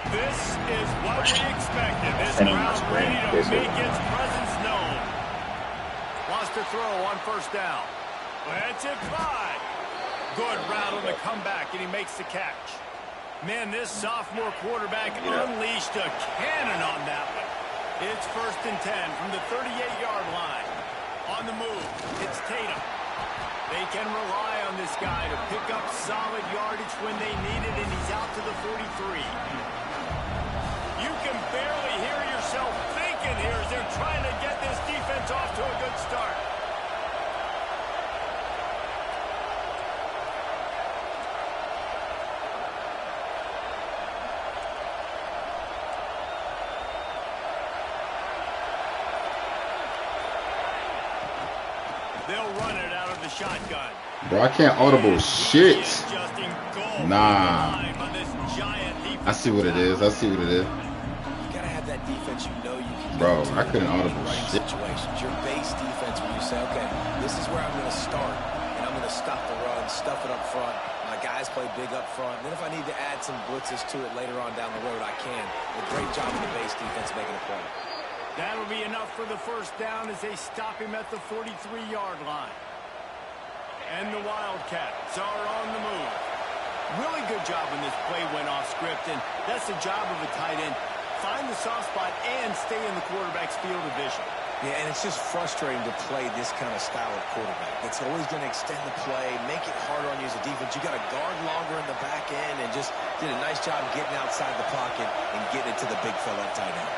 This is what we expected. This crowd ready to make its presence known. Wants to throw on first down. That's it, 5. Good route on the comeback, and he makes the catch. Man, this sophomore quarterback unleashed a cannon on that one. It's 1st and 10 from the 38-yard line. On the move, it's Tatum. They can rely on this guy to pick up solid yardage when they need it, and he's out to the 43. You can barely hear yourself thinking here as they're trying to get this defense off to a good start. They'll run it out of the shotgun. Bro, I can't audible shit. Nah. I see what it is. I see what it is. You gotta have that defense you know you can. Bro, I couldn't audible shit. Situations. Your base defense where you say, okay, this is where I'm gonna start, and I'm gonna stop the run, stuff it up front. My guys play big up front. And then if I need to add some blitzes to it later on down the road, I can. A great job of the base defense making a play. That'll be enough for the first down as they stop him at the 43-yard line. And the Wildcats are on the move. Really good job when this play went off script, and that's the job of a tight end. Find the soft spot and stay in the quarterback's field of vision. Yeah, and it's just frustrating to play this kind of style of quarterback. It's always going to extend the play, make it harder on you as a defense. You got to guard longer in the back end, and just did a nice job getting outside the pocket and getting it to the big fella at tight end.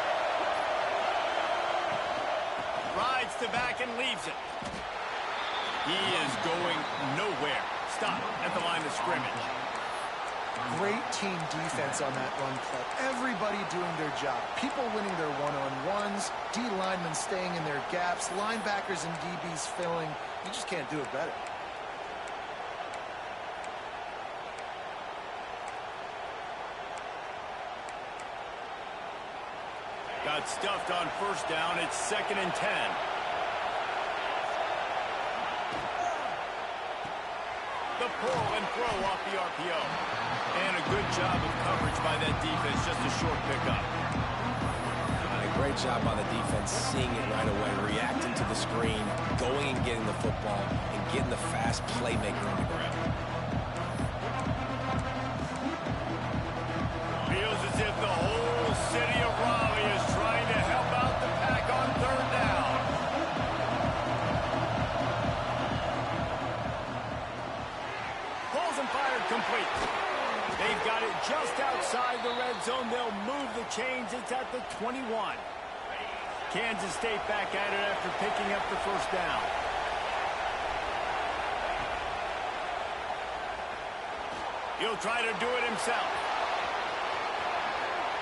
Rides the back and leaves it. He is going nowhere. Stop at the line of scrimmage. Great team defense on that run play. Everybody doing their job. People winning their one-on-ones, D linemen staying in their gaps, linebackers and DBs filling. You just can't do it better. Got stuffed on first down. It's 2nd and 10. The pull and throw off the RPO. And a good job of coverage by that defense. Just a short pickup. A great job by the defense, seeing it right away, reacting to the screen, going and getting the football, and getting the fast playmaker on the ground. Feels as if the whole city of Raleigh is trying to help out the Pack on 3rd down. Pulls and fired complete. They've got it just outside the red zone. They'll move the chains. It's at the 21. Kansas State back at it after picking up the first down. He'll try to do it himself.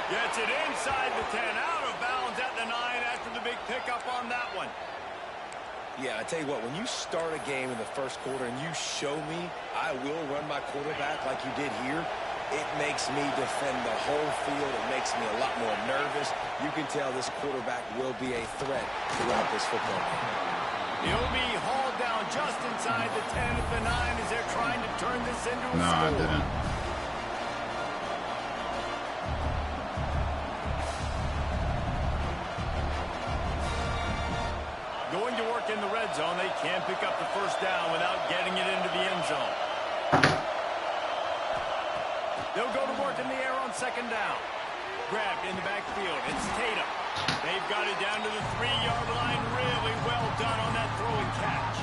Gets it inside the 10, out of bounds at the 9 after the big pickup on that one. Yeah, I tell you what, when you start a game in the first quarter and you show me I will run my quarterback like you did here, it makes me defend the whole field. It makes me a lot more nervous. You can tell this quarterback will be a threat throughout this football game. He'll be hauled down just inside the 10 at the 9 as they're trying to turn this into a score. I didn't. Going to work in the red zone. They can't pick up the first down without getting it into the end zone. They'll go to work in the air on 2nd down. Grabbed in the backfield. It's Tatum. They've got it down to the 3-yard line. Really well done on that throw and catch.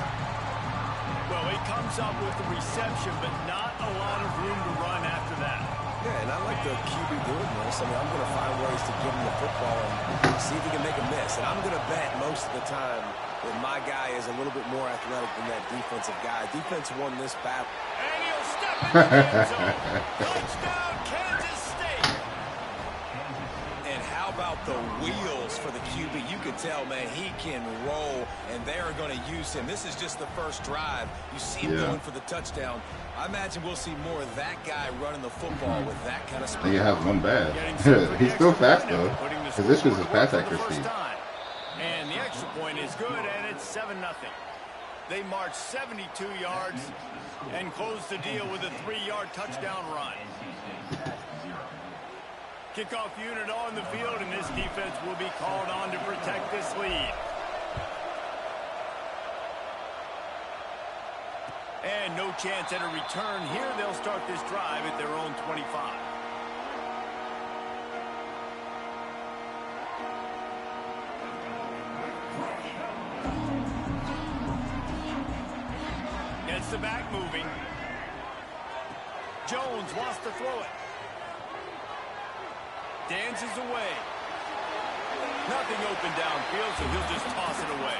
Well, he comes up with the reception, but not a lot of room to run after that. Yeah, and I like the QB doing this. I mean, I'm going to find ways to give him the football and see if he can make a miss. And I'm going to bet most of the time that my guy is a little bit more athletic than that defensive guy. Defense won this battle. And he'll step into the end zone. Touchdown, Kansas State. And how about the wheels for the QB? You can tell, man, he can roll, and they are going to use him. This is just the first drive. You see him going for the touchdown. I imagine we'll see more of that guy running the football with that kind of speed. He has one bad. He's still fast, though. His issue is his pass accuracy. And the extra point is good, and it's 7-0. They march 72 yards and close the deal with a 3-yard touchdown run. Kickoff unit on the field, and this defense will be called on to protect this lead. And no chance at a return here. They'll start this drive at their own 25. Gets the back moving. Jones wants to throw it. Dances away. Nothing open downfield, so he'll just toss it away.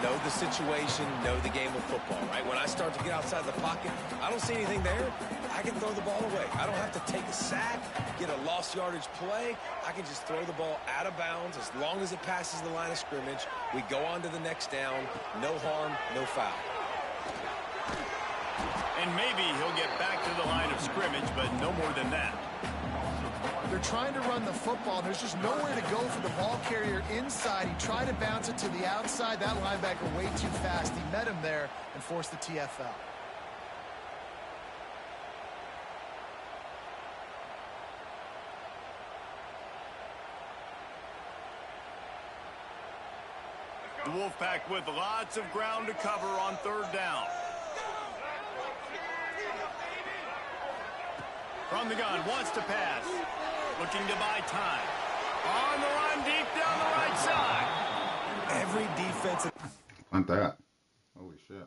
Know the situation, know the game of football, right? When I start to get outside the pocket, I don't see anything there, I can throw the ball away. I don't have to take a sack, get a lost yardage play. I can just throw the ball out of bounds as long as it passes the line of scrimmage. We go on to the next down. No harm, no foul. And maybe he'll get back to the line of scrimmage, but no more than that. They're trying to run the football. There's just nowhere to go for the ball carrier inside. He tried to bounce it to the outside. That linebacker way too fast. He met him there and forced the TFL. The Wolfpack with lots of ground to cover on third down. From the gun, wants to pass. Looking to buy time. On the run, deep down the right side. Every defensive... Want that. Holy shit.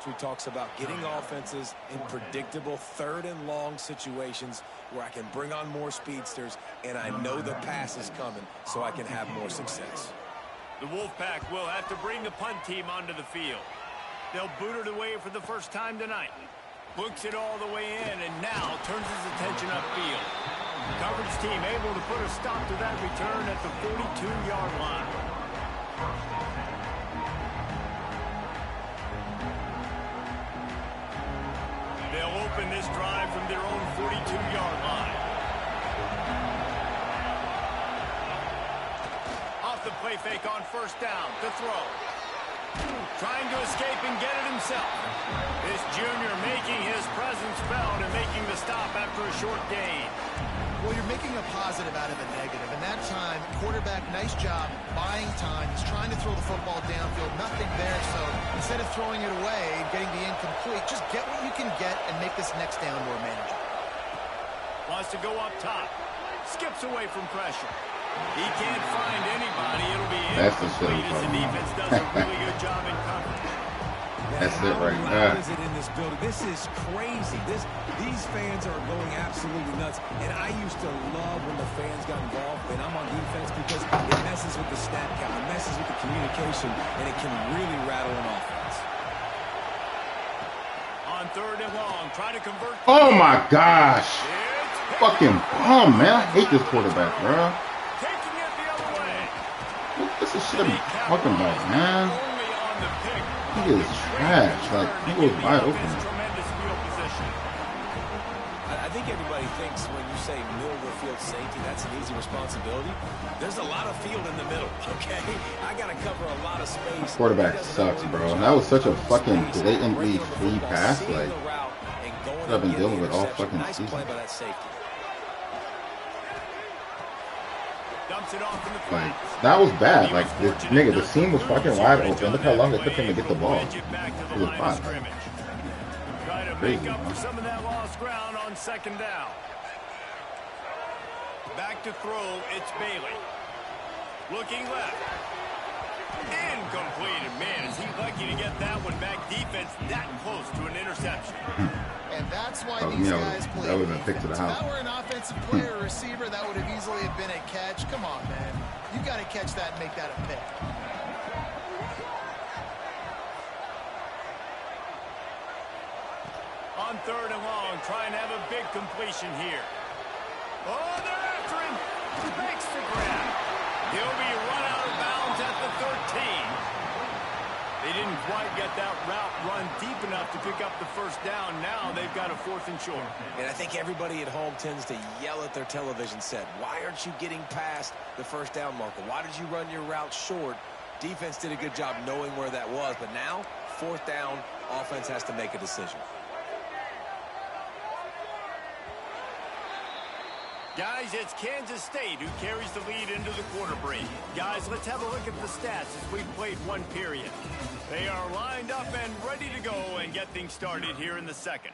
He talks about getting offenses in predictable third and long situations where I can bring on more speedsters and I know the pass is coming so I can have more success. The Wolfpack will have to bring the punt team onto the field. They'll boot it away for the first time tonight. Books it all the way in and now turns his attention upfield. Coverage team able to put a stop to that return at the 42-yard line. They'll open this drive from their own 42-yard line. Off the play fake on first down to throw. Trying to escape and get it himself. This junior making his presence felt and making the stop after a short gain. Well, you're making a positive out of a negative. And that time, quarterback, nice job, buying time. He's trying to throw the football downfield. Nothing there, so instead of throwing it away and getting the incomplete, just get what you can get and make this next down more manageable. Wants to go up top. Skips away from pressure. He can't find anybody. It'll be incomplete as the defense does a really good job in coverage. That's it right there. there. How is it in this building? This is crazy. These fans are going absolutely nuts. And I used to love when the fans got involved when I'm on defense because it messes with the snap count, it messes with the communication, and it can really rattle an offense. On third and long, trying to convert. Oh my gosh. Fucking bum, man. I hate this quarterback, bro. Taking it the other way. This is shit I'm talking about, man. Only on the pick. He is trash. Like, he was wide open. Tremendous field position. I think everybody thinks when you say middle of the field safety, that's an easy responsibility. There's a lot of field in the middle, okay? I got to cover a lot of space. Quarterback sucks, bro. That was such a fucking blatantly free pass. Like, I've been dealing with all fucking season. Like, that was bad. Like, this nigga, the seam was fucking wide open. Look how long it took him to get the ball. It was fine. Try to make up for some of that lost ground on second down. Back to throw, it's Bailey. Looking left. Incomplete. And man, is he lucky to get that one back. Defense that close to an interception. And that's why these guys play. That would have been a pick to the house. If that were an offensive player or receiver, that would have easily have been a catch. Come on, man. You got to catch that and make that a pick. On third and long, trying to have a big completion here. Oh, they're after him. Makes the grab. He'll be run out of bounds at the 13. They didn't quite get that route run run deep enough to pick up the first down. Now they've got a 4th and short. And I think everybody at home tends to yell at their television set. Why aren't you getting past the first down marker? Why did you run your route short? Defense did a good job knowing where that was, but now, 4th down, offense has to make a decision. Guys, it's Kansas State who carries the lead into the quarter break. Guys, let's have a look at the stats as we've played one period. They are lined up and ready to go and get things started here in the second.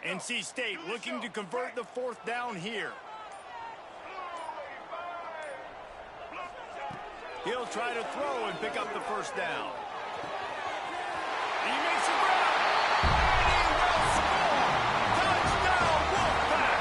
NC State looking to convert the 4th down here. He'll try to throw and pick up the first down. He makes a grab, and he will score! Touchdown, Wolfpack!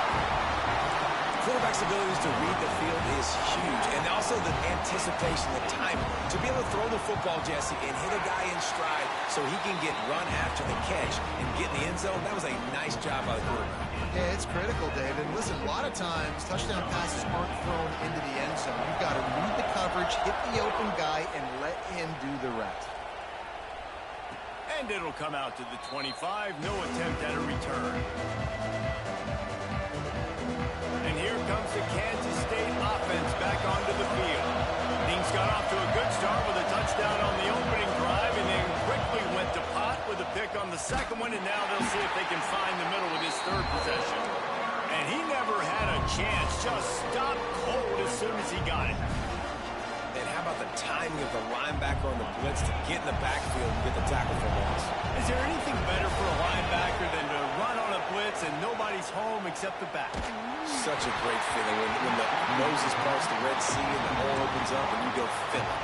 Quarterback's abilities to read the field is huge, and also the anticipation, the time to be able to throw the football, Jesse, and hit a guy in stride so he can get run after the catch and get in the end zone. That was a nice job by the quarterback. Yeah, it's critical, David. Listen, a lot of times touchdown passes aren't thrown into the end zone. You've got to read the coverage, hit the open guy, and let him do the rest. And it'll come out to the 25. No attempt at a return. And here comes the Kansas State offense back onto the field. Things got off to a good start with a touchdown on the opening drive and then quickly went to pot with a pick on the second one, and now they'll see if they can find the middle with his 3rd possession. And he never had a chance, just stopped cold as soon as he got it. And how about the timing of the linebacker on the blitz to get in the backfield and get the tackle for loss? Is there anything better for a linebacker than to run on a blitz and nobody's home except the back? Such a great feeling when the Moses parts the Red Sea and the hole opens up and you go fill it.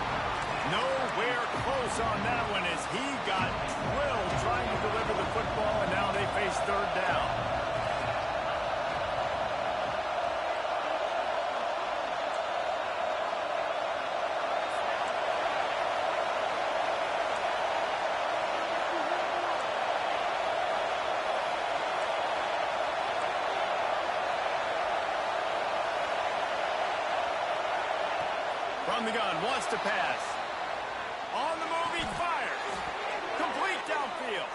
Nowhere close on that one as he got drilled trying to deliver the football, and now they face 3rd down. From the gun, wants to pass. On the move, he fires. Complete downfield.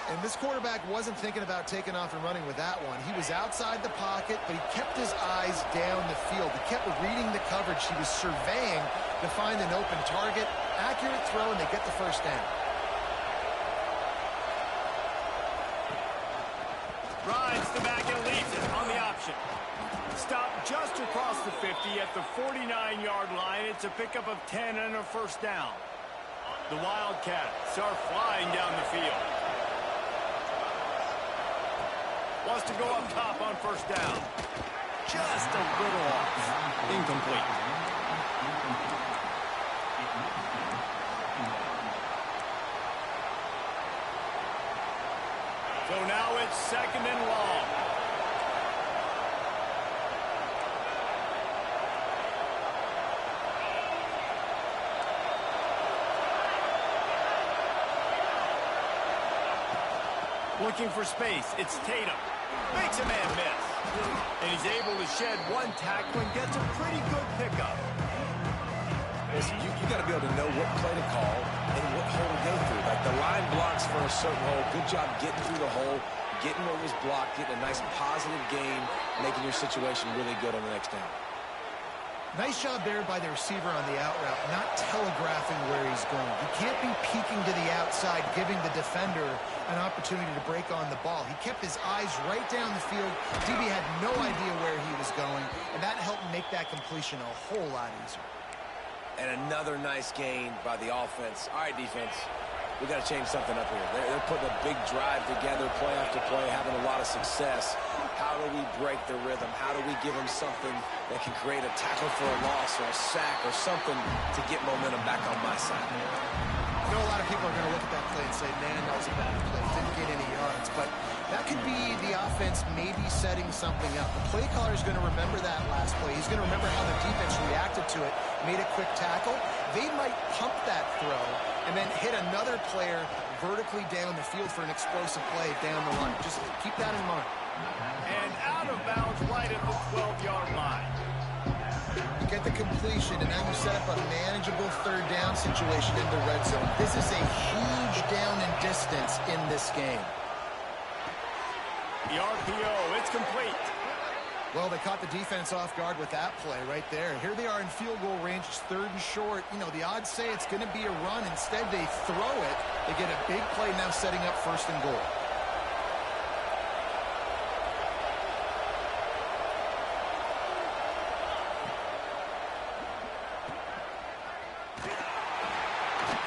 And this quarterback wasn't thinking about taking off and running with that one. He was outside the pocket, but he kept his eyes down the field. He kept reading the coverage. He was surveying to find an open target. Accurate throw, and they get the first down. Rides the back and leaves it on the option. Stopped just across the 50 at the 49-yard line. It's a pickup of 10 and a first down. The Wildcats are flying down the field. Wants to go up top on first down. Just a little off. Incomplete. So now it's 2nd and long. Looking for space. It's Tatum. Makes a man miss. And he's able to shed one tackle and gets a pretty good pickup. Listen, you got to be able to know what play to call and what hole to go through. Like the line blocks for a certain hole. Good job getting through the hole, getting what was blocked, getting a nice positive gain, making your situation really good on the next down. Nice job there by the receiver on the out route, not telegraphing where he's going. You can't be peeking to the outside, giving the defender an opportunity to break on the ball. He kept his eyes right down the field. DB had no idea where he was going, and that helped make that completion a whole lot easier. And another nice gain by the offense. All right, defense, we got to change something up here. They're putting a big drive together, play after play, having a lot of success. How do we break the rhythm? How do we give them something that can create a tackle for a loss or a sack or something to get momentum back on my side? I know a lot of people are going to look at that play and say, man, that was a bad play. Didn't get any yards. But that could be the offense maybe setting something up. The play caller is going to remember that last play. He's going to remember how the defense reacted to it, made a quick tackle, they might pump that throw and then hit another player vertically down the field for an explosive play down the line. Just keep that in mind. And out of bounds right at the 12-yard line. You get the completion, and now you set up a manageable third down situation in the red zone. This is a huge down in distance in this game. The RPO, it's complete. Well, they caught the defense off guard with that play right there. Here they are in field goal range. It's 3rd and short. You know, the odds say it's going to be a run. Instead, they throw it. They get a big play now setting up 1st and goal.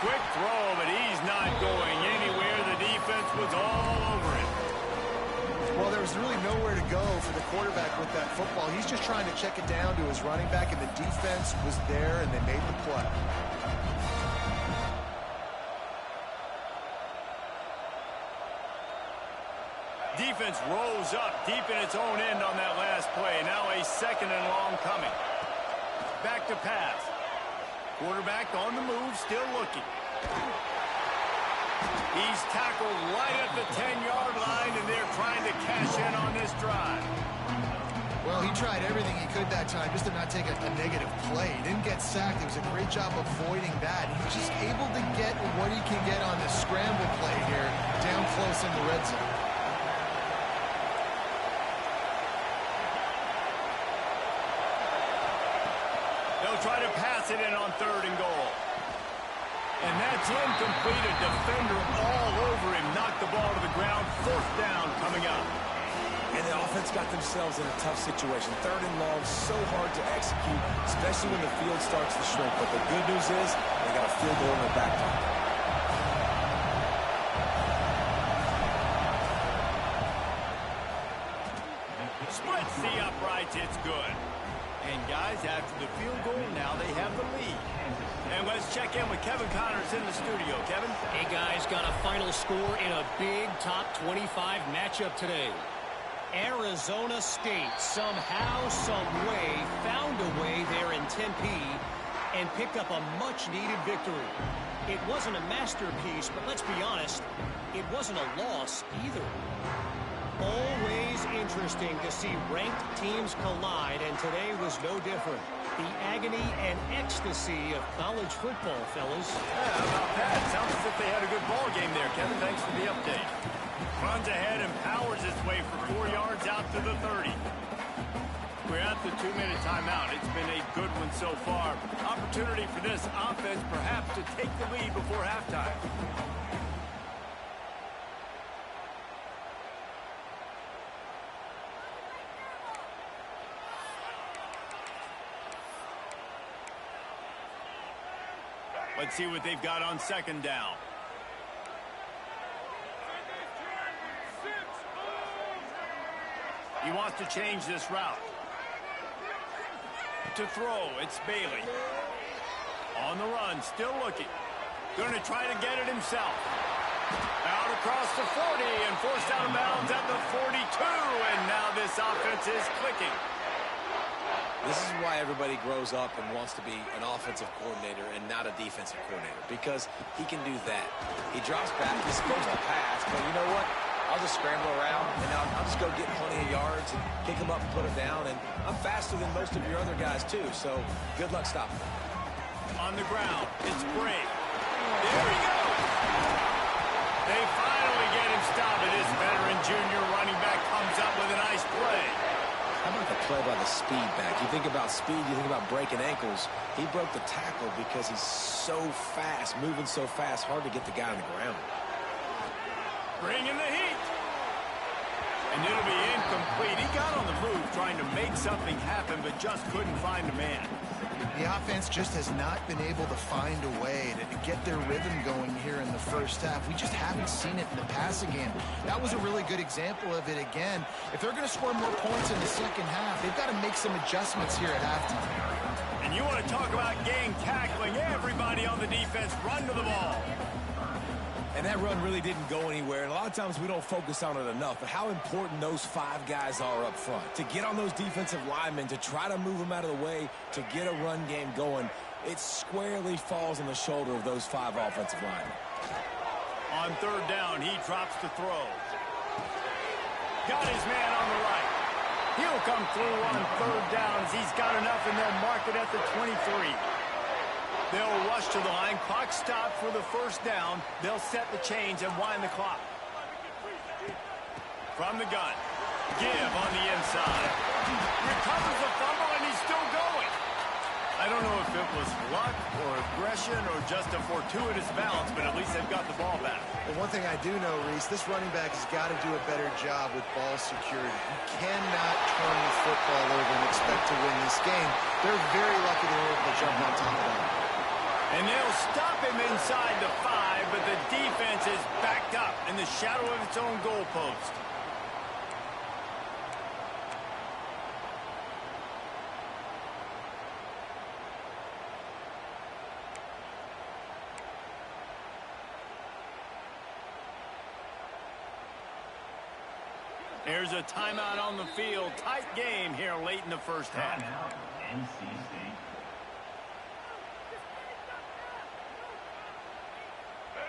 Quick throw, but he's not going anywhere. The defense was all over it. Well, there was really nowhere to go for the quarterback with that football. He's just trying to check it down to his running back, and the defense was there, and they made the play. Defense rose up deep in its own end on that last play. Now a 2nd and long coming. Back to pass. Quarterback on the move, still looking. He's tackled right at the 10-yard line, and they're trying to cash in on this drive. Well, he tried everything he could that time just to not take a negative play. He didn't get sacked. It was a great job avoiding that. He's just able to get what he can get on this scramble play here down close in the red zone. They'll try to pass it in on 3rd and goal. And that's incomplete. A defender all over him. Knocked the ball to the ground. 4th down coming up. And the offense got themselves in a tough situation. 3rd and long, so hard to execute, especially when the field starts to shrink. But the good news is they got a field goal in their back pocket. Splits the uprights. It's good. And guys, after the field goal, now they have the lead. And let's check in with Kevin Connors in the studio. Kevin? Hey, guys, got a final score in a big top 25 matchup today. Arizona State somehow, some way, found a way there in Tempe and picked up a much-needed victory. It wasn't a masterpiece, but let's be honest, it wasn't a loss either. Always interesting to see ranked teams collide, and today was no different. The agony and ecstasy of college football, fellas. Yeah, how about that? Sounds as if they had a good ball game there, Kevin. Thanks for the update. Runs ahead and powers his way for 4 yards out to the 30. We're at the 2-minute timeout. It's been a good one so far. Opportunity for this offense perhaps to take the lead before halftime. Let's see what they've got on 2nd down. He wants to change this route. To throw, it's Bailey. On the run, still looking. Going to try to get it himself. Out across the 40 and forced out of bounds at the 42. And now this offense is clicking. This is why everybody grows up and wants to be an offensive coordinator and not a defensive coordinator, because he can do that. He drops back, he's supposed to pass, but you know what? I'll just scramble around, and I'll just go get plenty of yards and kick him up and put him down, and I'm faster than most of your other guys, too, so good luck stopping him. On the ground, it's Bray. There he goes! They finally get him stopped, and this veteran junior running back comes up with a nice play. How about the play by the speed back? You think about speed, you think about breaking ankles. He broke the tackle because he's so fast, moving so fast, hard to get the guy on the ground. Bringing the heat. And it'll be incomplete. He got on the move trying to make something happen, but just couldn't find a man. The offense just has not been able to find a way to get their rhythm going here in the first half. We just haven't seen it in the passing game. That was a really good example of it again. If they're going to score more points in the second half, they've got to make some adjustments here at halftime. And you want to talk about game tackling. Everybody on the defense run to the ball. And that run really didn't go anywhere, and a lot of times we don't focus on it enough, but how important those 5 guys are up front. To get on those defensive linemen, to try to move them out of the way, to get a run game going, it squarely falls on the shoulder of those 5 offensive linemen. On third down, he drops to throw. Got his man on the right. He'll come through on third down as he's got enough, and they'll mark it at the 23. They'll rush to the line. Clock stopped for the first down. They'll set the chains and wind the clock. From the gun. Give on the inside. Recovers the fumble, and he's still going. I don't know if it was luck or aggression or just a fortuitous bounce, but at least they've got the ball back. Well, one thing I do know, Reese, this running back has got to do a better job with ball security. You cannot turn the football over and expect to win this game. They're very lucky they were able to jump on top of that. And they'll stop him inside the 5, but the defense is backed up in the shadow of its own goalpost. There's a timeout on the field. Tight game here late in the first half.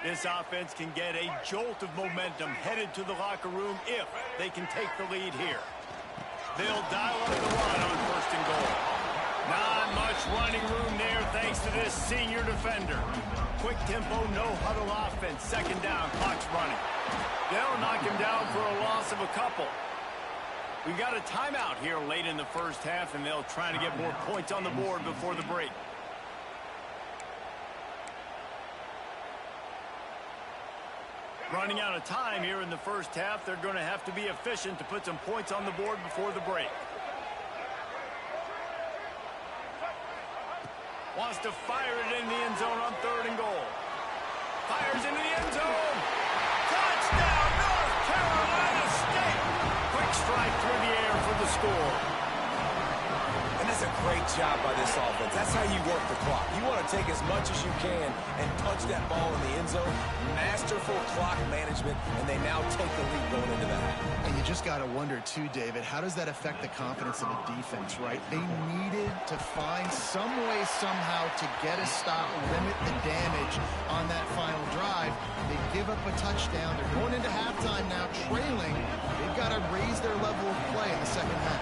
This offense can get a jolt of momentum headed to the locker room if they can take the lead here. They'll dial up the run on first and goal. Not much running room there thanks to this senior defender. Quick tempo, no huddle offense. Second down, clock's running. They'll knock him down for a loss of a couple. We've got a timeout here late in the first half, and they'll try to get more points on the board before the break. Running out of time here in the first half. They're going to have to be efficient to put some points on the board before the break. Wants to fire it in the end zone on third and goal. Fires into the end zone. Touchdown, North Carolina State. Quick strike through the air for the score. And that's a great job by this offense. That's how you work the clock. You want to take as much as you can and punch that ball in the end zone. Masterful clock management, and they now take the lead going into that. And you just got to wonder, too, David, how does that affect the confidence of the defense, right? They needed to find some way, somehow, to get a stop, limit the damage on that final drive. They give up a touchdown. They're going into halftime now, trailing. They've got to raise their level of play in the second half.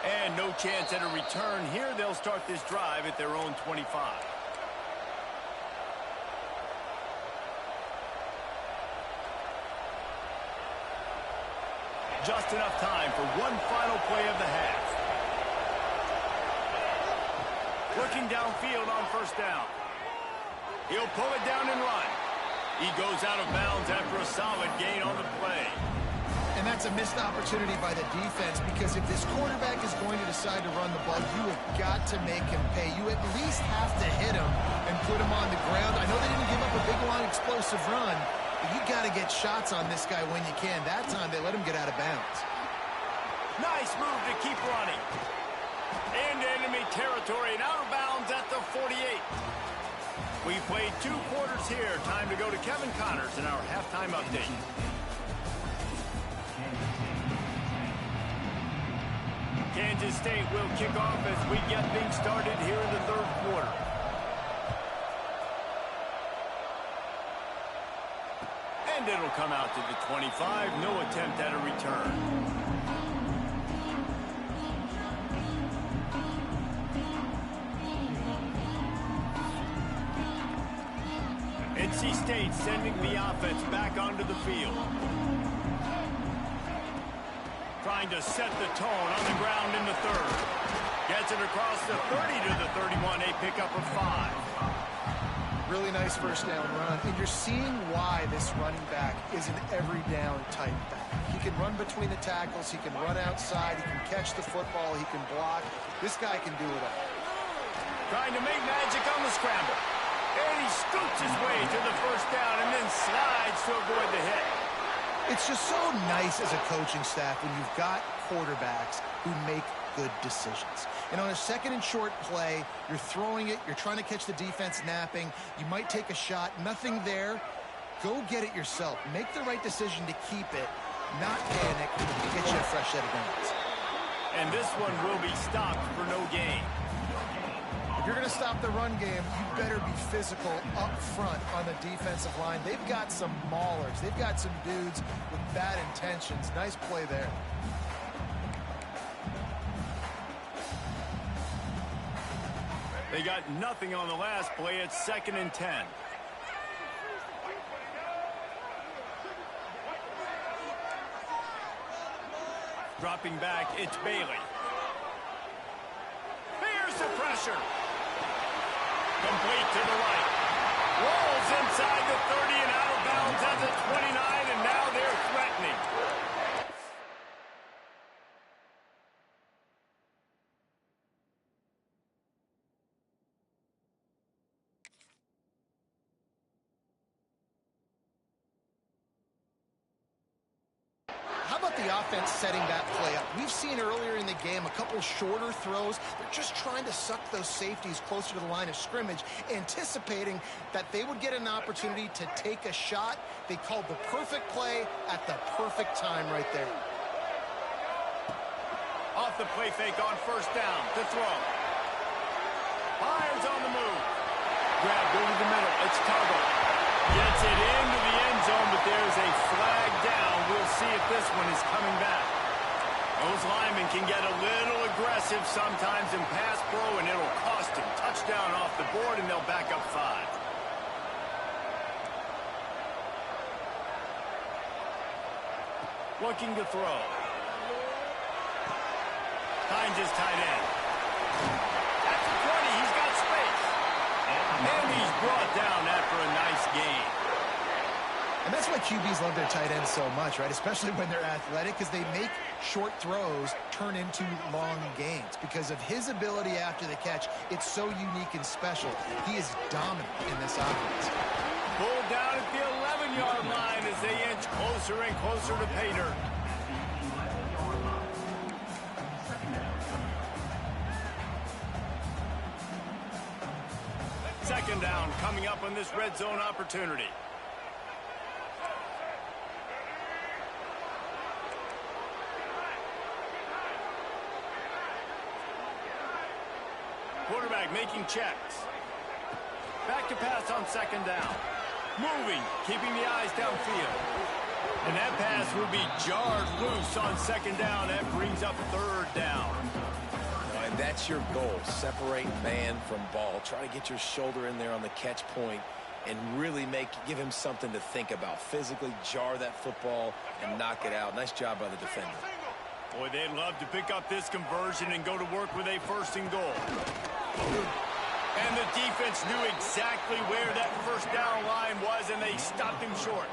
And no chance at a return here. They'll start this drive at their own 25. Just enough time for one final play of the half. Looking downfield on first down. He'll pull it down and run. He goes out of bounds after a solid gain on the play. And that's a missed opportunity by the defense, because if this quarterback is going to decide to run the ball, you have got to make him pay. You at least have to hit him and put him on the ground. I know they didn't give up a big line explosive run, but you got to get shots on this guy when you can. That time they let him get out of bounds. Nice move to keep running. Into enemy territory and out of bounds at the 48. We played 2 quarters here. Time to go to Kevin Connors in our halftime update. Kansas State will kick off as we get things started here in the third quarter. And it'll come out to the 25. No attempt at a return. NC State sending the offense back onto the field. Trying to set the tone on the ground in the third. Gets it across the 30 to the 31. A pickup of 5. Really nice first down run. And you're seeing why this running back is an every down type back. He can run between the tackles. He can run outside. He can catch the football. He can block. This guy can do it all. Trying to make magic on the scramble. And he scoots his way to the first down and then slides to avoid the hit. It's just so nice as a coaching staff when you've got quarterbacks who make good decisions. And on a second and short play, you're throwing it, you're trying to catch the defense napping, you might take a shot, nothing there. Go get it yourself. Make the right decision to keep it, not panic, and get you a fresh set of downs. And this one will be stopped for no gain. If you're going to stop the run game, you better be physical up front on the defensive line. They've got some maulers. They've got some dudes with bad intentions. Nice play there. They got nothing on the last play. It's 2nd and 10. Dropping back, it's Bailey. Here's the pressure. Complete to the right. Rolls inside the 30 and out of bounds at the 29, and now they're threatening. How about the offense setting that play up? We've seen earlier in the game a couple shorter throws. They're just trying to suck those safeties closer to the line of scrimmage, anticipating that they would get an opportunity to take a shot. They called the perfect play at the perfect time right there. Off the play fake on 1st down to throw. Fires on the move. Grabbed over the middle. It's Tuggle. Gets it into the end zone, but there's a flag down. We'll see if this one is coming back. Those linemen can get a little aggressive sometimes in pass pro, and it'll cost them. Touchdown off the board, and they'll back up 5. Looking to throw. Finds his tight end. At the 20, he's got space. And he's brought down after a nice gain. And that's why QBs love their tight ends so much, right? Especially when they're athletic, because they make short throws turn into long gains. Because of his ability after the catch, it's so unique and special. He is dominant in this offense. Pulled down at the 11-yard line as they inch closer and closer to pay dirt. Second down coming up on this red zone opportunity. Quarterback making checks. Back to pass on 2nd down. Moving, keeping the eyes downfield. And that pass will be jarred loose on 2nd down. That brings up 3rd down. And that's your goal. Separate man from ball. Try to get your shoulder in there on the catch point and really give him something to think about. Physically jar that football and knock it out. Nice job by the defender. Boy, they'd love to pick up this conversion and go to work with a 1st and goal. And the defense knew exactly where that 1st down line was, and they stopped him short.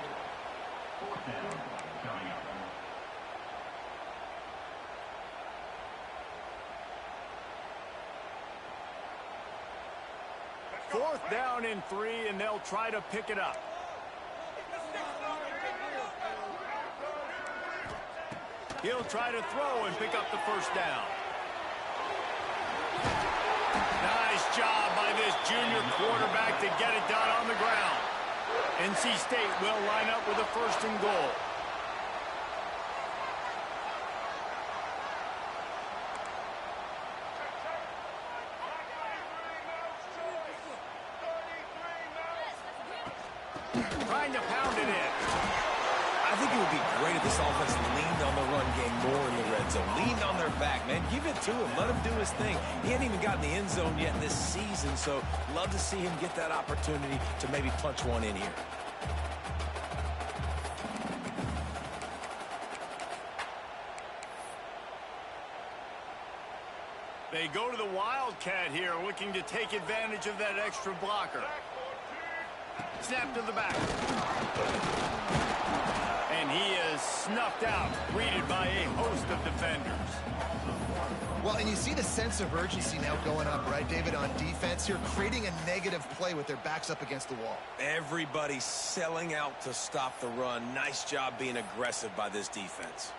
Fourth down and 3, and they'll try to pick it up. He'll try to throw and pick up the 1st down. Nice job by this junior quarterback to get it done on the ground. NC State will line up with a 1st and goal. Trying to pound it in. I think it would be great if this offense leaned on the run game more in the red zone. Leaned on their back, man. Give it to him. Let him do his thing. He hadn't even gotten the end zone yet this season, so love to see him get that opportunity to maybe punch one in here. They go to the Wildcat here, looking to take advantage of that extra blocker. Snap to the back. And he is snuffed out, greeted by a host of defenders. Well, and you see the sense of urgency now going up, right, David, on defense here, creating a negative play with their backs up against the wall. Everybody selling out to stop the run. Nice job being aggressive by this defense.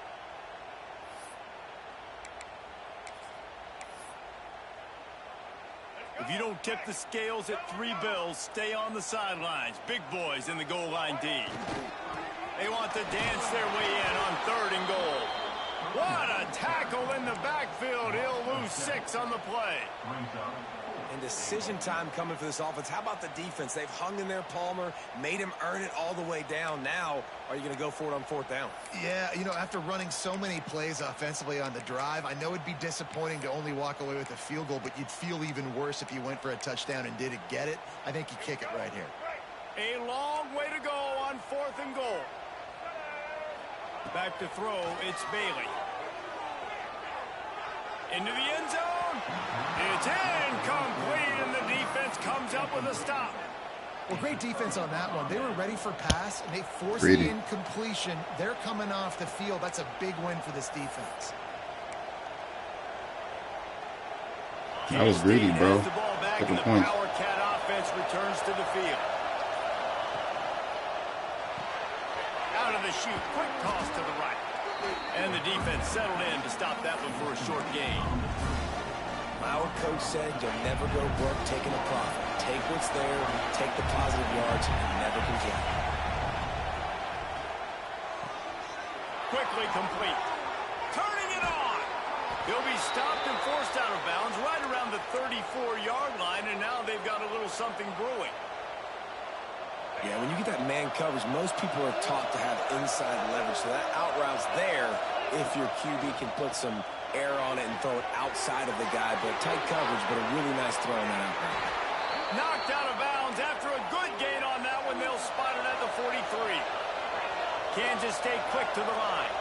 If you don't tip the scales at 3 bills, stay on the sidelines. Big boys in the goal line D. They want to dance their way in on 3rd and goal. What a tackle in the backfield. He'll lose 6 on the play. And decision time coming for this offense. How about the defense? They've hung in there, Palmer, made him earn it all the way down. Now, are you going to go for it on 4th down? Yeah, you know, after running so many plays offensively on the drive, I know it'd be disappointing to only walk away with a field goal, but you'd feel even worse if you went for a touchdown and didn't get it. I think you kick it right here. A long way to go on 4th and goal. Back to throw, it's Bailey. Into the end zone. It's incomplete, and the defense comes up with a stop. Well, great defense on that one. They were ready for pass, and they forced the incompletion. They're coming off the field. That's a big win for this defense. That was greedy, bro. Couple points. Power Cat offense returns to the field. Out of the chute, quick toss to the right. And the defense settled in to stop that one for a short gain. Our coach said you'll never go broke taking a profit. Take what's there, take the positive yards, and never complain. Quickly complete. Turning it on. He'll be stopped and forced out of bounds right around the 34-yard line, and now they've got a little something brewing. Yeah, when you get that man coverage, most people are taught to have inside leverage. So that out route's there if your QB can put some air on it and throw it outside of the guy. But tight coverage, but a really nice throw on that out route. Knocked out of bounds after a good gain on that one. They'll spot it at the 43. Kansas stayed quick to the line.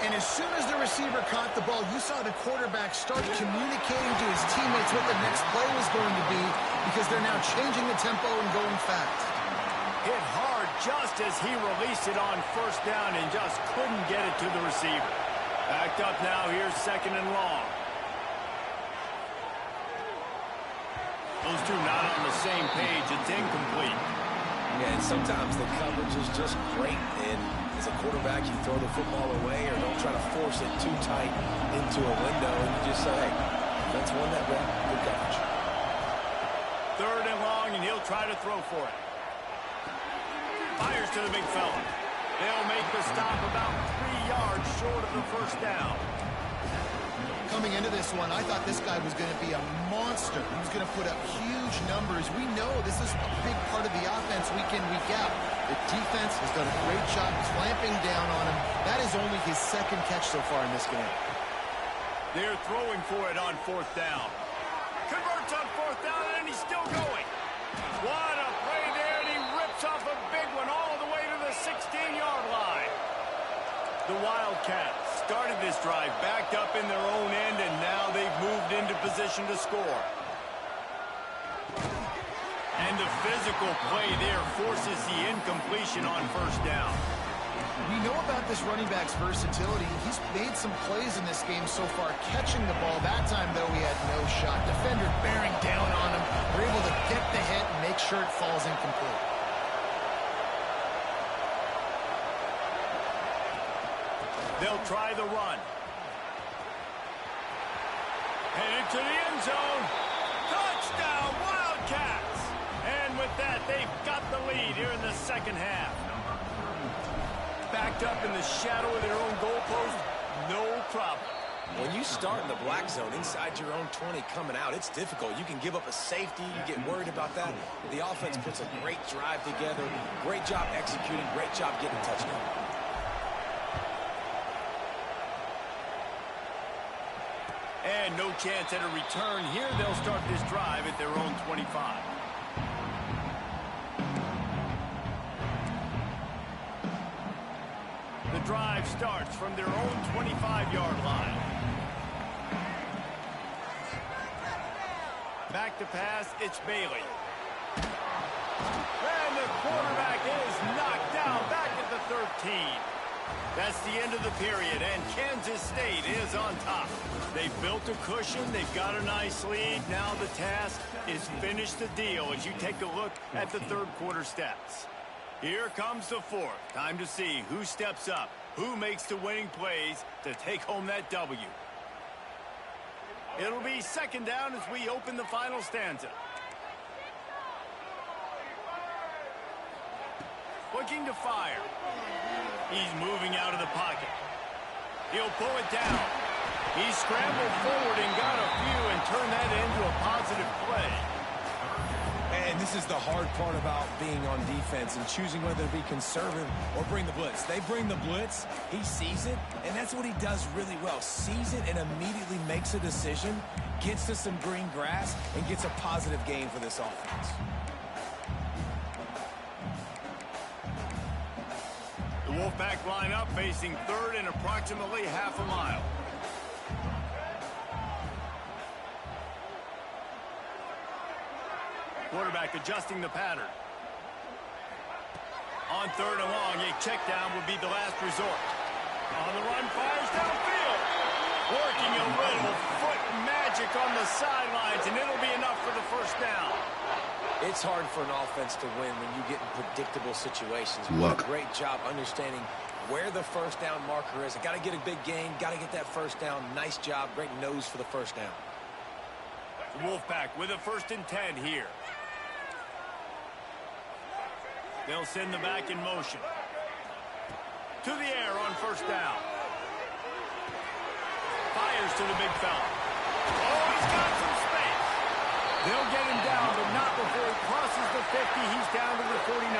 And as soon as the receiver caught the ball, you saw the quarterback start communicating to his teammates what the next play was going to be because they're now changing the tempo and going fast. Hit hard just as he released it on 1st down and just couldn't get it to the receiver. Backed up now, here's 2nd and long. Those two not on the same page. It's incomplete. Yeah, and sometimes the coverage is just great. And as a quarterback, you throw the football away or don't try to force it too tight into a window. And you just say, hey, that's one that way. Good coverage. 3rd and long, and he'll try to throw for it. Fires to the big fella. They'll make the stop about 3 yards short of the 1st down. Coming into this one, I thought this guy was going to be a monster. He was going to put up huge numbers. We know this is a big part of the offense week in, week out. The defense has done a great job clamping down on him. That is only his 2nd catch so far in this game. They're throwing for it on 4th down. Converts on 4th down, and he's still going. What a play there, and he rips off a big one all the way to the 16-yard line. The Wildcats started this drive backed up in their own end, and now they've moved into position to score. And the physical play there forces the incompletion on 1st down. We know about this running back's versatility. He's made some plays in this game so far, catching the ball. That time, though, he had no shot. Defender bearing down on him. We're able to get the hit and make sure it falls incomplete. They'll try the run. Headed to the end zone. Touchdown, Wildcats! And with that, they've got the lead here in the 2nd half. Backed up in the shadow of their own goalpost, no problem. When you start in the black zone inside your own 20 coming out, it's difficult. You can give up a safety. You get worried about that. The offense puts a great drive together. Great job executing. Great job getting a touchdown. And no chance at a return here. They'll start this drive at their own 25. The drive starts from their own 25-yard line. Back to pass, it's Bailey. And the quarterback is knocked down back at the 13. That's the end of the period, and Kansas State is on top. They've built a cushion. They've got a nice lead. Now the task is finish the deal as you take a look at the 3rd quarter stats. Here comes the 4th. Time to see who steps up, who makes the winning plays to take home that W. It'll be second down as we open the final stanza. Looking to fire. He's moving out of the pocket. He'll pull it down. He scrambled forward and got a few and turned that into a positive play. And this is the hard part about being on defense and choosing whether to be conservative or bring the blitz. They bring the blitz, he sees it, and that's what he does really well. Sees it and immediately makes a decision, gets to some green grass, and gets a positive gain for this offense. The Wolfpack line up facing third and approximately half a mile. Quarterback adjusting the pattern. On third and long, a check down would be the last resort. On the run, fires downfield. Working a little foot magic on the sidelines, and it'll be enough for the first down. It's hard for an offense to win when you get in predictable situations. Luck. Great job understanding where the first down marker is. Got to get a big gain, got to get that first down. Nice job, great nose for the first down. Wolfpack with a 1st and 10 here. They'll send the back in motion. To the air on 1st down. Fires to the big fella. Oh, he's got some space. They'll get him down, but not before he crosses the 50. He's down to the 49.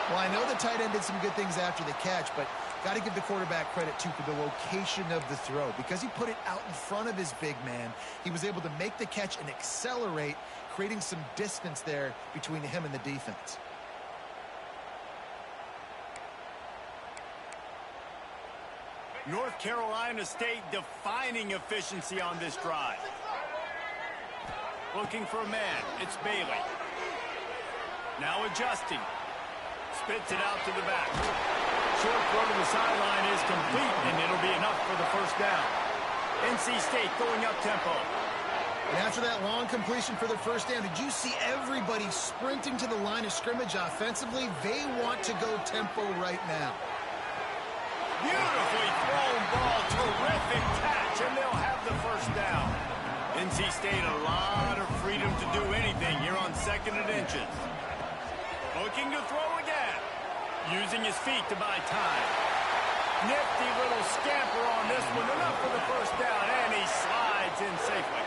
Well, I know the tight end did some good things after the catch, but got to give the quarterback credit, too, for the location of the throw. Because he put it out in front of his big man, he was able to make the catch and accelerate, creating some distance there between him and the defense. North Carolina State defining efficiency on this drive. Looking for a man. It's Bailey. Now adjusting. Spits it out to the back. Short throw to the sideline is complete, and it'll be enough for the first down. NC State going up tempo. And after that long completion for the first down, did you see everybody sprinting to the line of scrimmage offensively? They want to go tempo right now. Beautifully thrown ball. Terrific catch, and they'll have the first down. NC State a lot of freedom to do anything here on 2nd and inches. Looking to throw again. Using his feet to buy time. Nifty little scamper on this one. Enough for the first down, and he slides in safely.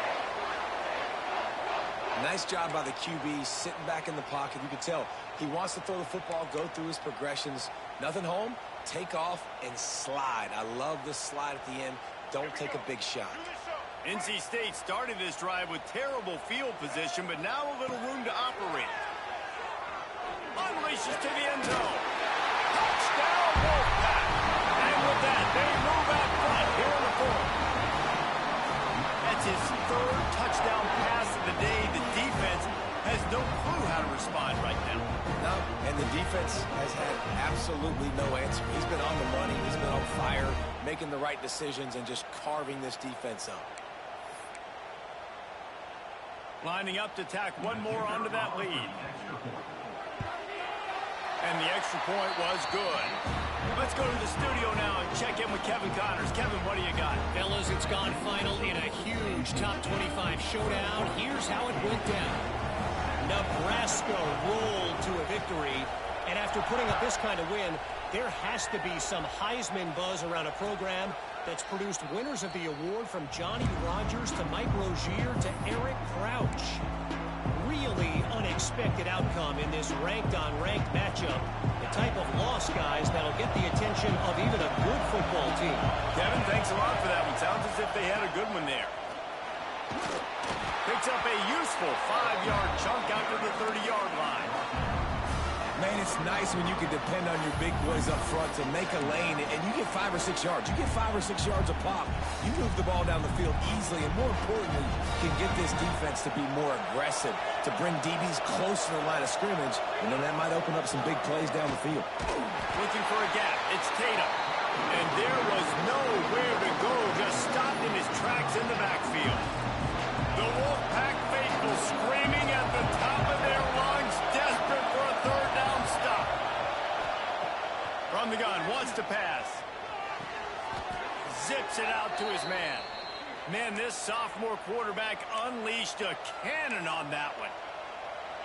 Nice job by the QB, sitting back in the pocket. You can tell he wants to throw the football, go through his progressions. Nothing home, take off, and slide. I love the slide at the end. Don't take a big shot. NC State started this drive with terrible field position, but now a little room to operate. Unleashes to the end zone. Touchdown, Wolfpack. And with that, they move out front here in the 4th. That's his 3rd touchdown pass of the day. The defense has no clue how to respond right now. No, and the defense has had absolutely no answer. He's been on the money. He's been on fire, making the right decisions and just carving this defense up. Lining up to tack one more onto that lead. And the extra point was good. Let's go to the studio now and check in with Kevin Connors. Kevin, what do you got? Fellas, it's gone final in a huge top 25 showdown. Here's how it went down. Nebraska rolled to a victory. And after putting up this kind of win, there has to be some Heisman buzz around a program that's produced winners of the award from Johnny Rodgers to Mike Rozier to Eric Crouch. Really unexpected outcome in this ranked-on-ranked matchup. The type of loss, guys, that'll get the attention of even a good football team. Kevin, thanks a lot for that one. Sounds as if they had a good one there. Picks up a useful 5-yard chunk out to the 30-yard line. Man, it's nice when you can depend on your big boys up front to make a lane, and you get 5 or 6 yards. You get 5 or 6 yards a pop. You move the ball down the field easily, and more importantly, can get this defense to be more aggressive, to bring DBs close to the line of scrimmage, and then that might open up some big plays down the field. Looking for a gap. It's Tatum. And there was nowhere to go, just stopped in his tracks in the backfield. The Wolfpack faithful screaming at the top of their lungs, desperate for a 3rd down stop. From the gun, wants to pass. Zips it out to his man. Man quarterback unleashed a cannon on that one.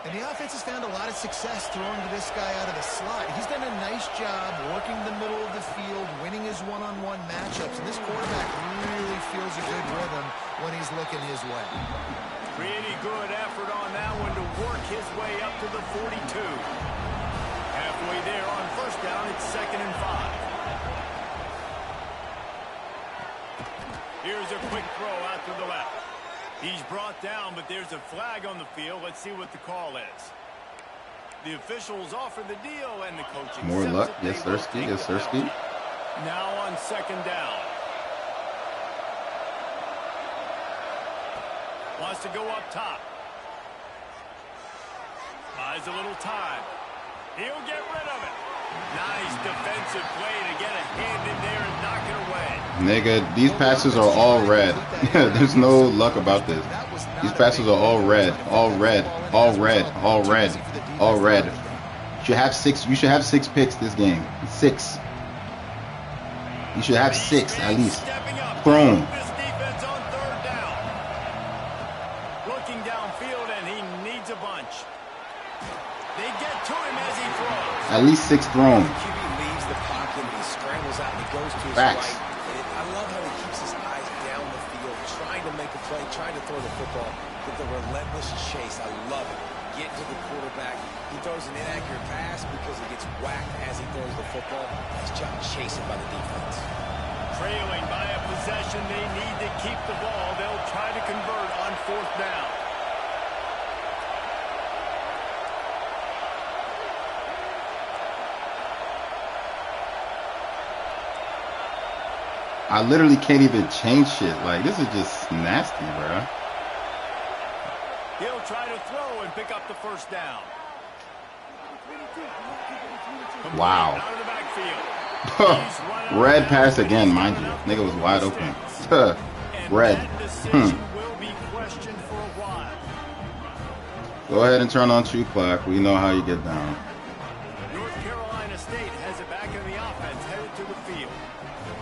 And the offense has found a lot of success throwing to this guy out of the slot. He's done a nice job working the middle of the field, winning his one-on-one matchups. And this quarterback really feels a good rhythm when he's looking his way. Pretty good effort on that one to work his way up to the 42. Halfway there on first down, it's 2nd and 5. Here's a quick throw out to the left. He's brought down, but there's a flag on the field. Let's see what the call is. The officials offer the deal, and the coach More luck. Yes, Sirski. Yes, Sirski. Now on 2nd down. Wants to go up top. Buys a little time. He'll get rid of it. Nice defensive play to get a hand in there and knock it away. Nigga, these passes are all red. There's no luck about this. These passes are all red. All red. All red. All red. All red. You should have 6. You should have 6 picks this game. 6. You should have 6 at least. Thrown. This defense on 3rd down. Looking downfield, and he needs a bunch. They get to him as he throws. At least 6 thrown. QB leaves the pocket, he scrambles out, and he goes to his Facts. right. And I love how he keeps his eyes down the field, trying to make a play, trying to throw the football with the relentless chase. I love it. Get to the quarterback. He throws an inaccurate pass because he gets whacked as he throws the football. Nice job chasing by the defense. Trailing by a possession, they need to keep the ball. They'll try to convert on 4th down. I literally can't even change shit. Like, this is just nasty, bro. He'll try to throw and pick up the 1st down. Wow. Out of the backfield. Red pass again, mind you. Nigga was wide open. Red. Will be questioned for a while. Go ahead and turn on true clock. We know how you get down. North Carolina State has it back in the offense, headed to the field.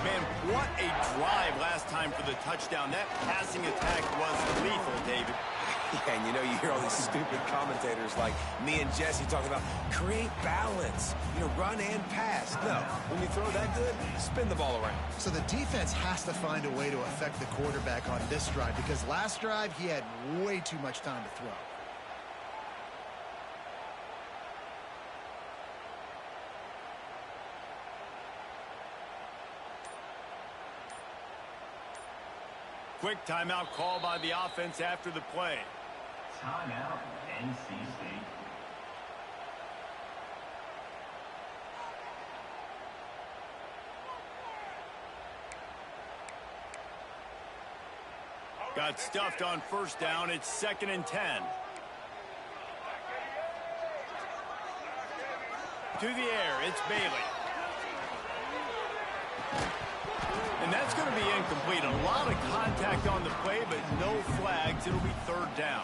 Man, what a drive last time for the touchdown. That passing attack was lethal, David. Yeah, and you know, you hear all these stupid commentators like me and Jesse talking about create balance, you know, run and pass. No, when you throw that good, spin the ball around. So the defense has to find a way to affect the quarterback on this drive, because last drive he had way too much time to throw. Quick timeout call by the offense after the play. Timeout, NC State. Got stuffed on 1st down. It's 2nd and 10. To the air, it's Bailey. And that's going to be incomplete. A lot of contact on the play, but no flags. It'll be 3rd down.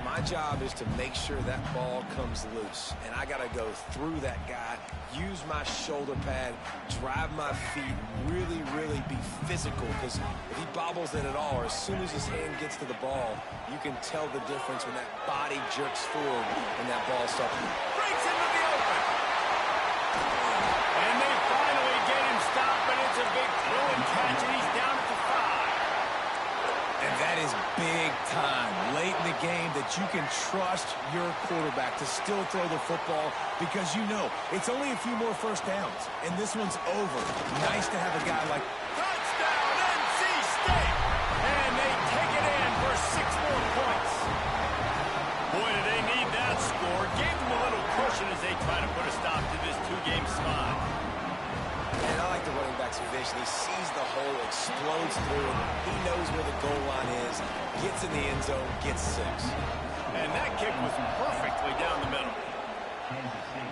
My job is to make sure that ball comes loose, and I got to go through that guy, use my shoulder pad, drive my feet, really, really be physical, because if he bobbles it at all, or as soon as his hand gets to the ball, you can tell the difference when that body jerks forward and that ball starts. Breaks into the open. And they finally get him stopped, but it's a big throw and catch, and he's down at the 5. And that is big time late in the game that you can trust your quarterback to still throw the football, because you know it's only a few more 1st downs, and this one's over. Nice to have a guy like Touchdown, NC State! And they take it in for 6 more points. Boy, do they need that score. Gave them a little cushion as they try to put a stop to this 2-game slide. And I like the running back's vision. He sees the hole, explodes through it. He knows where the goal line is, gets in the end zone, gets 6. And that kick was perfectly down the middle. Kansas State,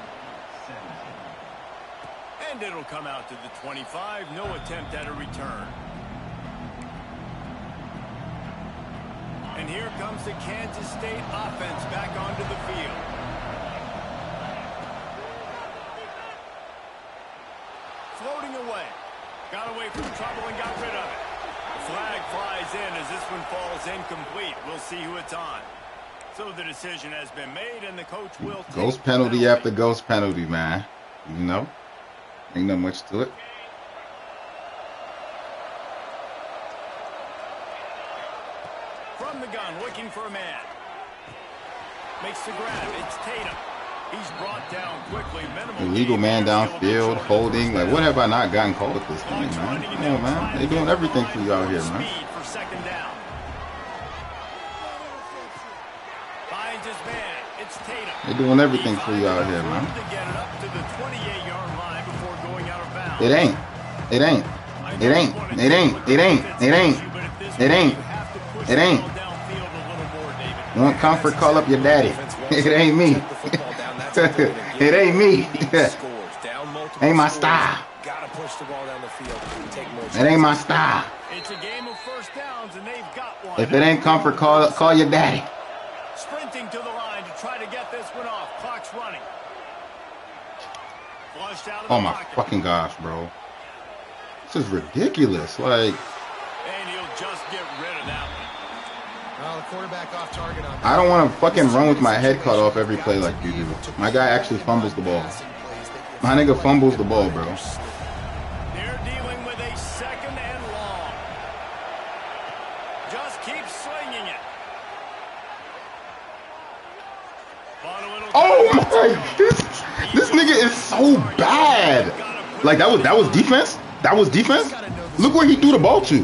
17. And it'll come out to the 25. No attempt at a return. And here comes the Kansas State offense back onto the field. Floating away. Got away from trouble and got rid of it. Flag flies in as this one falls incomplete. We'll see who it's on. So the decision has been made, and the coach will take Ghost penalty after ghost penalty, man. You know, ain't not much to it. From the gun, looking for a man. Makes the grab. It's Tatum. He's brought down quickly. Illegal man downfield, holding. Like, what have I not gotten called at this game, man? Come on, man. They doing everything for you out here, man. For second down. Finds his man. It's Tatum. They doing everything for you out here, man. To get it up to the 28-yard line before going out of bounds. It ain't. It ain't. It ain't. It ain't. It ain't. It ain't. It ain't. It ain't. Want comfort? Call up your daddy. It ain't me. It ain't me. Ain't my style. It ain't my style. It's a game of first downs, and they've got one. If it ain't comfort, call your daddy. Sprinting to the line to try to get this one off. Clock's running. Flushed out of Oh the my pocket. fucking gosh, bro. This is ridiculous. Like, And he'll just get rid of that one. Well, the quarterback off target on I don't want to fucking run with my head cut off every play like you do. My guy actually fumbles the ball. My nigga fumbles the ball, bro. They're dealing with a second and long. Just keep slinging it. Oh my, this nigga is so bad. Like that was defense. That was defense. Look where he threw the ball to.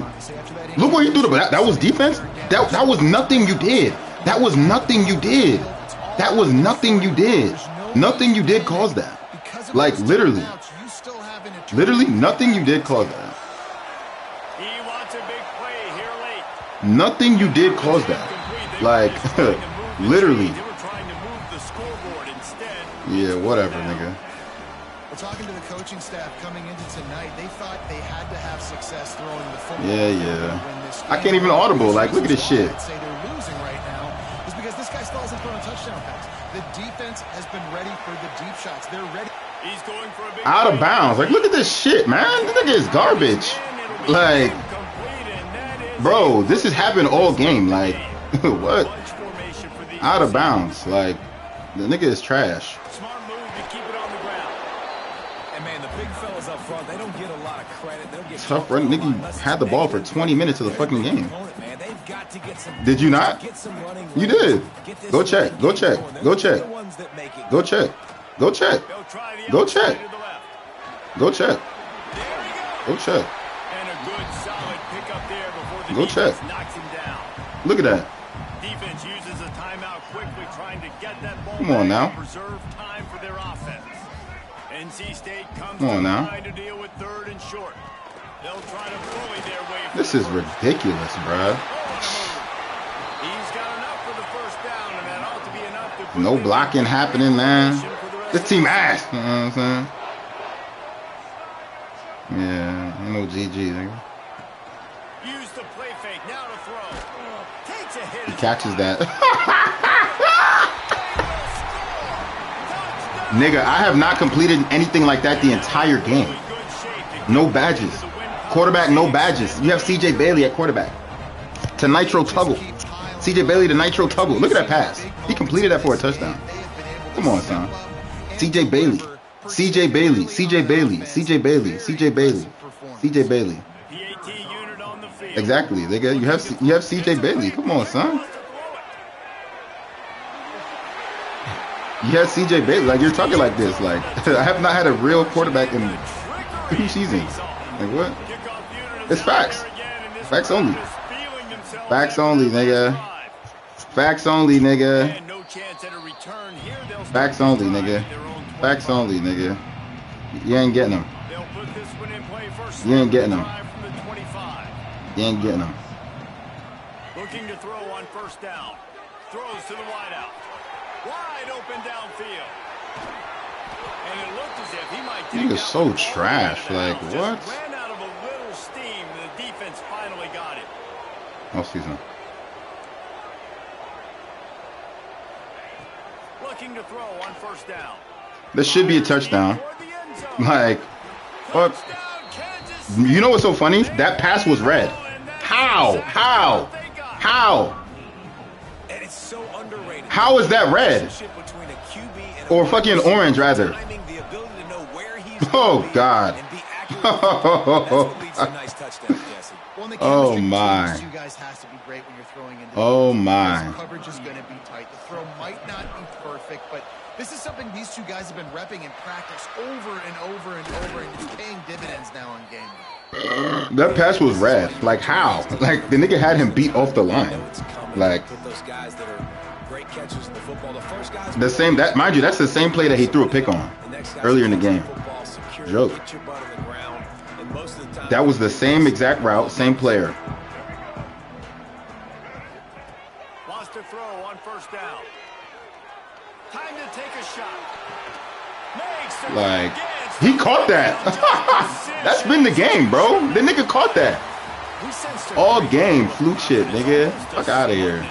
Look where he threw the ball. That was defense. That was nothing you did. That was nothing you did. That was nothing you did. Nothing you did caused that. Like literally nothing you did caused that. He wants a big play here late. Nothing you did caused that. Like literally. They were trying to move the scoreboard instead. Yeah, whatever, nigga. Well, talking to the coaching staff coming into tonight, they thought they had to have success throwing the football. Yeah. I can't even audible. Like, look at this shit. I'd say they're losing right now is because this guy still hasn't thrown a touchdown pass. The defense has been ready for the deep shots. They're ready. He's going for a big Out of bounds. Like, look at this shit, man. This nigga is garbage. Like, bro, this has happened all game. Like, what? Out of bounds. Like, the nigga is trash. Smart move to keep it on the ground. And man, the big fellas up front, they don't get a lot of credit. They'll get Tough run. Nigga had the ball for 20 minutes of the fucking game. Man, they've got to get some, Did you not? get some running. You did. Go check. Go check. Go check. Go check. Go check. They'll try the Go outside check. to the left. Go check. There we go. Go check. And a good solid pickup there before the Go defense check. knocks him down. Look at that. Defense uses a timeout quickly, trying to get that ball Come on back now. and preserve time for their offense. NC State comes Come on to now. the line to deal with third and short. They'll try to bully their way. This is ridiculous, bruh. He's got enough for the first down, and that ought to be enough to put No them in blocking happening, man. for the rest This of team the ass. You know what I'm saying? Yeah, ain't no GG, nigga. Use the play fake now to throw. Takes a hit. He catches that. Nigga, I have not completed anything like that the entire game. No badges. Quarterback, no badges. You have CJ Bailey at quarterback. To Nitro Tuggle. CJ Bailey to Nitro Tuggle. Look at that pass. He completed that for a touchdown. Come on, son. CJ Bailey. CJ Bailey. CJ Bailey. CJ Bailey. CJ Bailey. CJ Bailey. Exactly. Nigga, you have CJ Bailey. Come on, son. You have CJ Bailey. Like, you're talking like this. Like, I have not had a real quarterback in 2 seasons. Like, what? It's facts. Facts only. Facts only, nigga. Facts only, nigga. Facts only, nigga. Facts only, nigga. You ain't getting them. You ain't getting them. You ain't getting them. Looking to throw on first down. Throws to the wideout. Wide open downfield. And it looked as if he might take Nigga's so trash. Like, what? Ran out of a little steam. The defense finally got it. Oh, excuse me. Looking to throw on first down. This should be a touchdown. Like, fuck. You know what's so funny? That pass was red. How? How? How? And it's so underrated. How is that red? Between a QB and Or fucking orange, rather. timing, the ability to know where he's Oh, gonna be God. and be accurate. That's what leads to nice touchdowns, Jesse. Well, and the Oh, chemistry between my. these two guys has to be great when you're throwing into Oh, the my. because coverage is going to be tight. The throw might not be perfect, but this is something these two guys have been repping in practice over and over and over, and it's paying dividends now on game day. That pass was red. Like, how? Like, the nigga had him beat off the line. Like, With those guys that are great catches in the football. The first guys the same, that, mind you, that's the same play that he threw a pick on earlier in the game. Joke. Get your butt on the ground, and most of the time, That was the same exact route, same player. Wants to throw on first down. Time to take a shot. Makes the Like, against he caught that. That's been the game, bro. The nigga caught that. He sensed a All great game, fluke shit, nigga. Fuck out of here.